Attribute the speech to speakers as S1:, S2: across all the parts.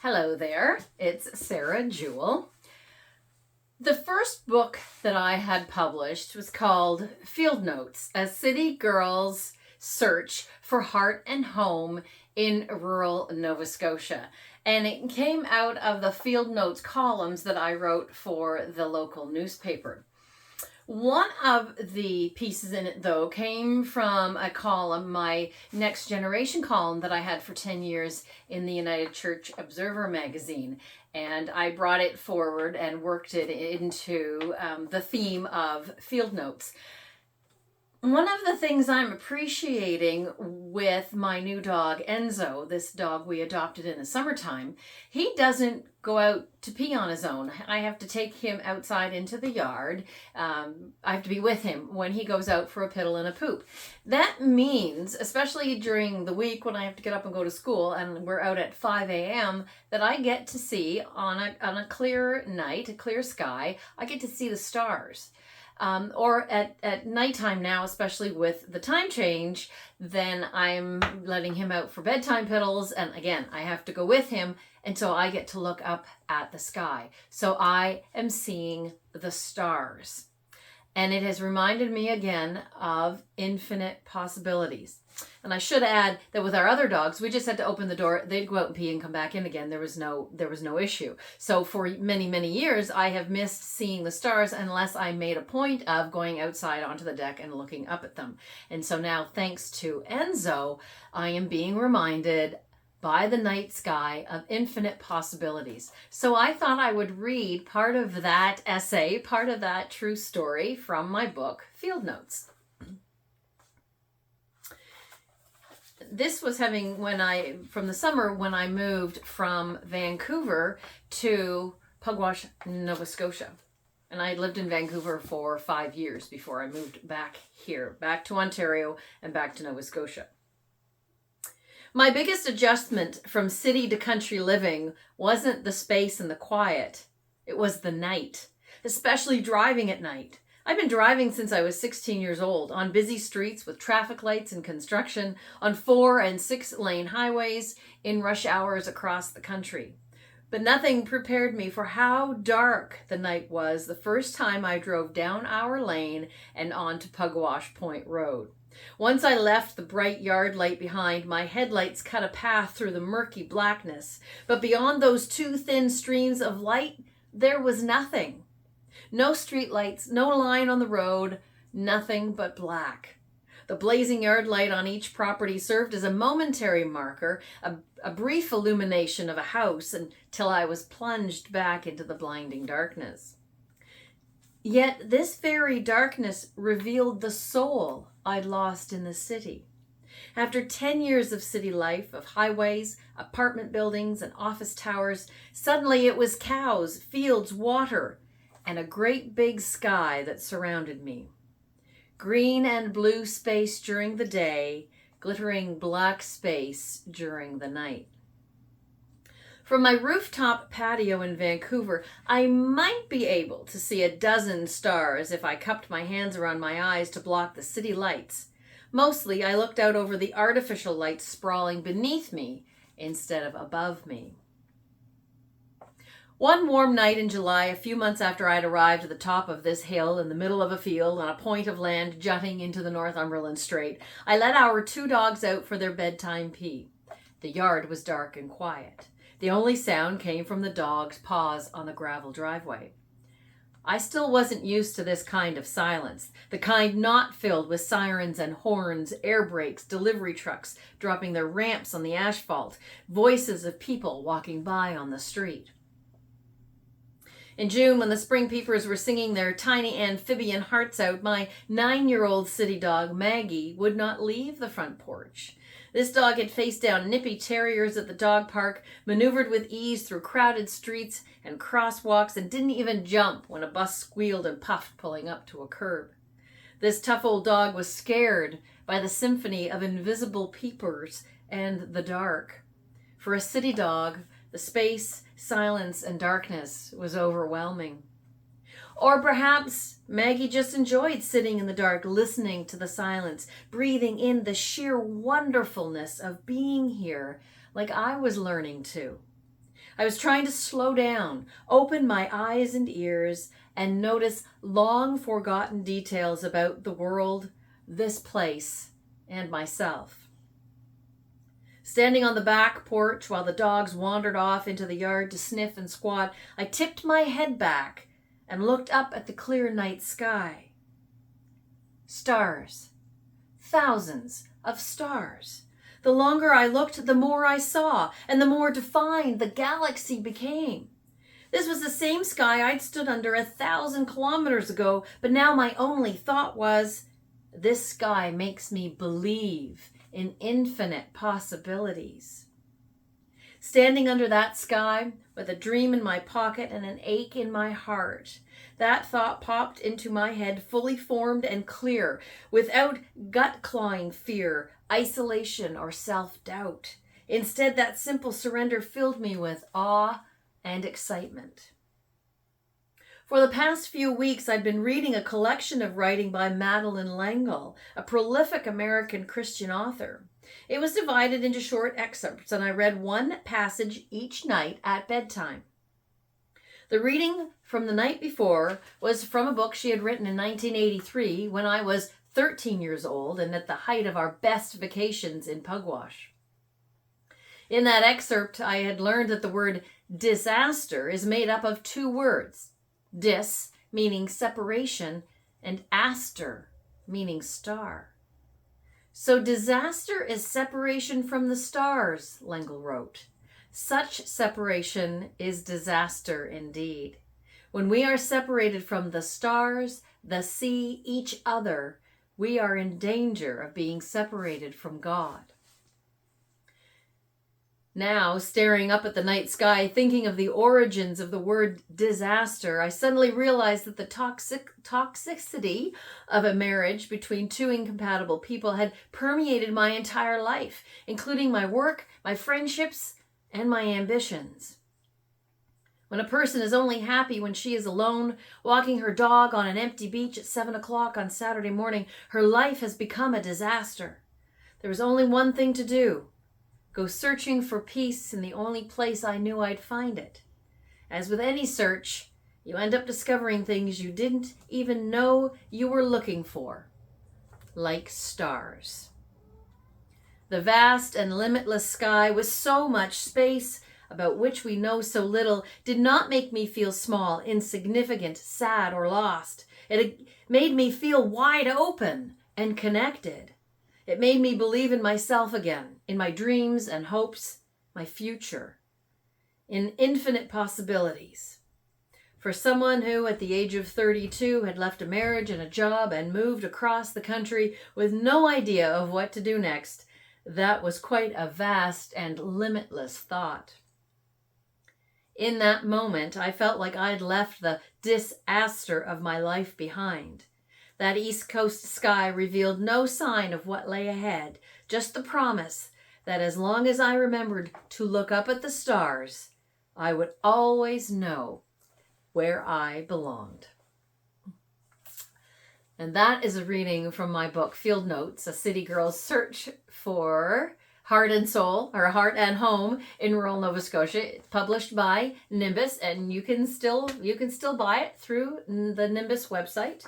S1: Hello there, it's Sarah Jewell. The first book that I had published was called Field Notes, A City Girl's Search for Heart and Home in Rural Nova Scotia. And it came out of the Field Notes columns that I wrote for the local newspaper. One of the pieces in it, though, came from a column, my Next Generation column that I had for 10 years in the United Church Observer magazine. And I brought it forward and worked it into the theme of Field Notes. One of the things I'm appreciating with my new dog, Enzo, this dog we adopted in the summertime, he doesn't go out to pee on his own. I have to take him outside into the yard. I have to be with him when he goes out for a piddle and a poop. That means, especially during the week when I have to get up and go to school and we're out at 5 a.m., that I get to see on a clear night, a clear sky, I get to see the stars. Or at nighttime now, especially with the time change, then I'm letting him out for bedtime piddles. And again, I have to go with him. And so I get to look up at the sky. So I am seeing the stars. And it has reminded me again of infinite possibilities. And I should add that with our other dogs, we just had to open the door. They'd go out and pee and come back in again. There was no issue. So for many, many years, I have missed seeing the stars unless I made a point of going outside onto the deck and looking up at them. And so now, thanks to Enzo, I am being reminded by the night sky of infinite possibilities. So I thought I would read part of that essay, part of that true story from my book, Field Notes. This was from the summer when I moved from Vancouver to Pugwash, Nova Scotia. And I lived in Vancouver for 5 years before I moved back here, back to Ontario and back to Nova Scotia. My biggest adjustment from city to country living wasn't the space and the quiet. It was the night, especially driving at night. I've been driving since I was 16 years old, on busy streets with traffic lights and construction, on 4 and 6 lane highways, in rush hours across the country. But nothing prepared me for how dark the night was the first time I drove down our lane and onto Pugwash Point Road. Once I left the bright yard light behind, my headlights cut a path through the murky blackness. But beyond those 2 thin streams of light, there was nothing. No street lights, no line on the road, nothing but black. The blazing yard light on each property served as a momentary marker, a brief illumination of a house until I was plunged back into the blinding darkness. Yet this very darkness revealed the soul I'd lost in the city. After 10 years of city life, of highways, apartment buildings, and office towers, suddenly it was cows, fields, water, and a great big sky that surrounded me. Green and blue space during the day, glittering black space during the night. From my rooftop patio in Vancouver, I might be able to see a dozen stars if I cupped my hands around my eyes to block the city lights. Mostly, I looked out over the artificial lights sprawling beneath me instead of above me. One warm night in July, a few months after I'd arrived at the top of this hill in the middle of a field on a point of land jutting into the Northumberland Strait, I let our 2 dogs out for their bedtime pee. The yard was dark and quiet. The only sound came from the dogs' paws on the gravel driveway. I still wasn't used to this kind of silence, the kind not filled with sirens and horns, air brakes, delivery trucks dropping their ramps on the asphalt, voices of people walking by on the street. In June, when the spring peepers were singing their tiny amphibian hearts out, my 9-year-old city dog, Maggie, would not leave the front porch. This dog had faced down nippy terriers at the dog park, maneuvered with ease through crowded streets and crosswalks, and didn't even jump when a bus squealed and puffed pulling up to a curb. This tough old dog was scared by the symphony of invisible peepers and the dark. For a city dog, the space, silence, and darkness was overwhelming. Or perhaps Maggie just enjoyed sitting in the dark, listening to the silence, breathing in the sheer wonderfulness of being here like I was learning to. I was trying to slow down, open my eyes and ears, and notice long forgotten details about the world, this place, and myself. Standing on the back porch while the dogs wandered off into the yard to sniff and squat, I tipped my head back and looked up at the clear night sky. Stars. Thousands of stars. The longer I looked, the more I saw, and the more defined the galaxy became. This was the same sky I'd stood under 1,000 kilometers ago, but now my only thought was, this sky makes me believe in infinite possibilities. Standing under that sky, with a dream in my pocket and an ache in my heart, that thought popped into my head, fully formed and clear, without gut-clawing fear, isolation, or self-doubt. Instead, that simple surrender filled me with awe and excitement. For the past few weeks, I'd been reading a collection of writing by Madeleine L'Engle, a prolific American Christian author. It was divided into short excerpts, and I read one passage each night at bedtime. The reading from the night before was from a book she had written in 1983 when I was 13 years old and at the height of our best vacations in Pugwash. In that excerpt, I had learned that the word disaster is made up of two words. Dis, meaning separation, and aster, meaning star. So disaster is separation from the stars, L'Engle wrote. Such separation is disaster indeed. When we are separated from the stars, the sea, each other, we are in danger of being separated from God. Now, staring up at the night sky, thinking of the origins of the word disaster, I suddenly realized that the toxicity of a marriage between two incompatible people had permeated my entire life, including my work, my friendships, and my ambitions. When a person is only happy when she is alone, walking her dog on an empty beach at 7 o'clock on Saturday morning, her life has become a disaster. There was only one thing to do. Go searching for peace in the only place I knew I'd find it. As with any search, you end up discovering things you didn't even know you were looking for, like stars. The vast and limitless sky with so much space about which we know so little did not make me feel small, insignificant, sad, or lost. It made me feel wide open and connected. It made me believe in myself again, in my dreams and hopes, my future, in infinite possibilities. For someone who, at the age of 32, had left a marriage and a job and moved across the country with no idea of what to do next, that was quite a vast and limitless thought. In that moment, I felt like I'd left the disaster of my life behind. That East Coast sky revealed no sign of what lay ahead, just the promise that as long as I remembered to look up at the stars, I would always know where I belonged. And that is a reading from my book, Field Notes, A City Girl's Search for Heart and Soul, or Heart and Home in Rural Nova Scotia. It's published by Nimbus, and you can still buy it through the Nimbus website.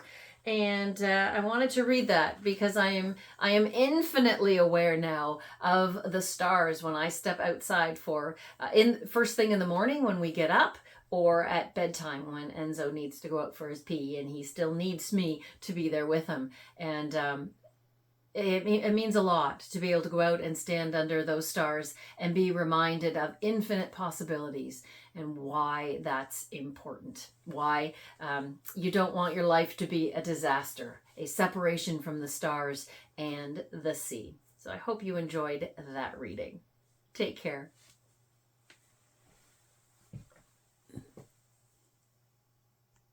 S1: And I wanted to read that because I am infinitely aware now of the stars when I step outside for first thing in the morning when we get up, or at bedtime when Enzo needs to go out for his pee and he still needs me to be there with him. And it means a lot to be able to go out and stand under those stars and be reminded of infinite possibilities and why that's important. Why you don't want your life to be a disaster, a separation from the stars and the sea. So I hope you enjoyed that reading. Take care.